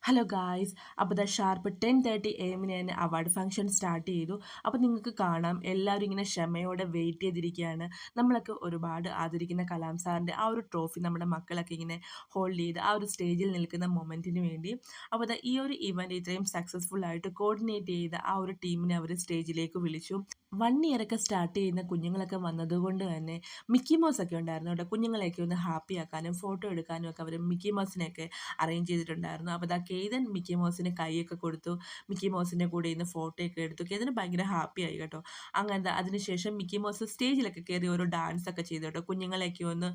Hello guys. അപ്പോൾ sharp 10:30 AM തന്നെ award function start ചെയ്തു. അപ്പോൾ നിങ്ങൾക്ക് കാണാം എല്ലാവരും ഇങ്ങനെ ക്ഷമയോടെ വെയിറ്റ് ചെയ്തിരിക്കുകയാണ്. നമ്മളൊക്കെ ഒരുപാട് ആദരിക്കുന്ന കലാം സാറിൻ്റെ ആ ഒരു ട്രോഫി നമ്മുടെ മക്കളൊക്കെ ഇങ്ങനെ ഹോൾഡ് ചെയ്ത് ആ ഒരു സ്റ്റേജിൽ നിൽക്കുന്ന മൊമെൻറ്റിന് വേണ്ടി. അപ്പോൾ ഈ ഒരു ഇവൻറ്റ് ഇത്രയും സക്സസ്ഫുൾ ആയിട്ട് കോർഡിനേറ്റ് ചെയ്ത ആ ഒരു ടീമിനെ അവർ സ്റ്റേജിലേക്ക് വിളിച്ചു. 1 ഇയർ ഒക്കെ സ്റ്റാർട്ട് ചെയ്യുന്ന കുഞ്ഞുങ്ങളൊക്കെ വന്നതുകൊണ്ട് തന്നെ മിക്കി മൗസ് ഒക്കെ ഉണ്ടായിരുന്നു കേട്ടോ. കുഞ്ഞുങ്ങളെയൊക്കെ ഒന്ന് ഹാപ്പി ആക്കാനും ഫോട്ടോ എടുക്കാനും ഒക്കെ അവർ മിക്കി മൗസിനെയൊക്കെ അറേഞ്ച് ചെയ്തിട്ടുണ്ടായിരുന്നു. അപ്പോൾ കേതൻ മിക്കി മൗസിന് കൈയൊക്കെ കൊടുത്തു. മിക്കി മൗസിൻ്റെ കൂടെ ഇന്ന് ഫോട്ടോയൊക്കെ എടുത്തു. കേതന് ഭയങ്കര ഹാപ്പി ആയി കേട്ടോ. അങ്ങനെ അതിനുശേഷം മിക്കി മൗസ് സ്റ്റേജിലൊക്കെ കയറി ഓരോ ഡാൻസ് ഒക്കെ ചെയ്തു കേട്ടോ. കുഞ്ഞുങ്ങളെയൊക്കെ ഒന്ന്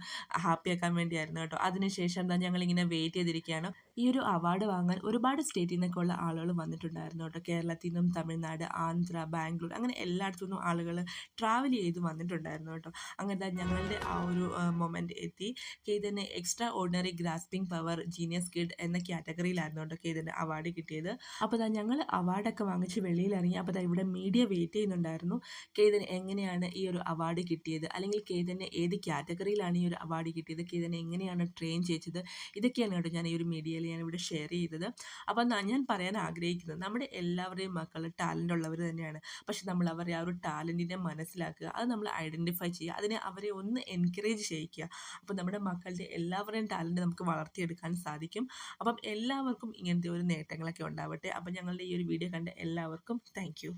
ഹാപ്പി ആക്കാൻ വേണ്ടിയായിരുന്നു കേട്ടോ. അതിനുശേഷം ഞങ്ങളിങ്ങനെ വെയിറ്റ് ചെയ്തിരിക്കുകയാണ്. ഈ ഒരു അവാർഡ് വാങ്ങാൻ ഒരുപാട് സ്റ്റേറ്റിൽ നിന്നൊക്കെ ഉള്ള ആളുകൾ വന്നിട്ടുണ്ടായിരുന്നു കേട്ടോ. കേരളത്തിൽ നിന്നും തമിഴ്നാട്, ആന്ധ്ര, ബാംഗ്ലൂർ അങ്ങനെ എല്ലായിടത്തു നിന്നും ആളുകൾ ട്രാവൽ ചെയ്ത് വന്നിട്ടുണ്ടായിരുന്നു കേട്ടോ. അങ്ങനെ ഞങ്ങളുടെ ആ ഒരു മൊമെൻറ്റ് എത്തി. കേതന് extraordinary grasping power genius kid എന്ന കാറ്റഗറിയിലായിരുന്നു കേട്ടോ കേതന് അവാർഡ് കിട്ടിയത്. അപ്പോൾ ഞങ്ങൾ അവാർഡൊക്കെ വാങ്ങിച്ച് വെളിയിലിറങ്ങി. അപ്പോൾ ഇവിടെ മീഡിയ വെയിറ്റ് ചെയ്യുന്നുണ്ടായിരുന്നു. കേതന് എങ്ങനെയാണ് ഈ ഒരു അവാർഡ് കിട്ടിയത്, അല്ലെങ്കിൽ കേതന് ഏത് കാറ്റഗറിയിലാണ് ഈ ഒരു അവാർഡ് കിട്ടിയത്, കേതന് എങ്ങനെയാണ് ട്രെയിൻ ചെയ്തത്, ഇതൊക്കെയാണ് കേട്ടോ ഞാൻ ഈ ഒരു മീഡിയയിൽ ഞാനിവിടെ ഷെയർ ചെയ്തത്. അപ്പോൾ ഞാൻ പറയാൻ ആഗ്രഹിക്കുന്നത്, നമ്മുടെ എല്ലാവരുടെയും മക്കൾ ടാലൻ്റ് ഉള്ളവർ തന്നെയാണ്. പക്ഷെ നമ്മൾ അവരെ ആ ഒരു ടാലൻറ്റിനെ മനസ്സിലാക്കുക, അത് നമ്മൾ ഐഡൻറ്റിഫൈ ചെയ്യുക, അതിനെ അവരെ ഒന്ന് എൻകറേജ് ചെയ്യിക്കുക. അപ്പോൾ നമ്മുടെ മക്കളുടെ എല്ലാവരുടെയും ടാലൻറ്റ് നമുക്ക് വളർത്തിയെടുക്കാൻ സാധിക്കും. അപ്പം എല്ലാവർക്കും ഇങ്ങനത്തെ ഒരു നേട്ടങ്ങളൊക്കെ ഉണ്ടാവട്ടെ. അപ്പം ഞങ്ങളുടെ ഈ ഒരു വീഡിയോ കണ്ട എല്ലാവർക്കും താങ്ക് യു.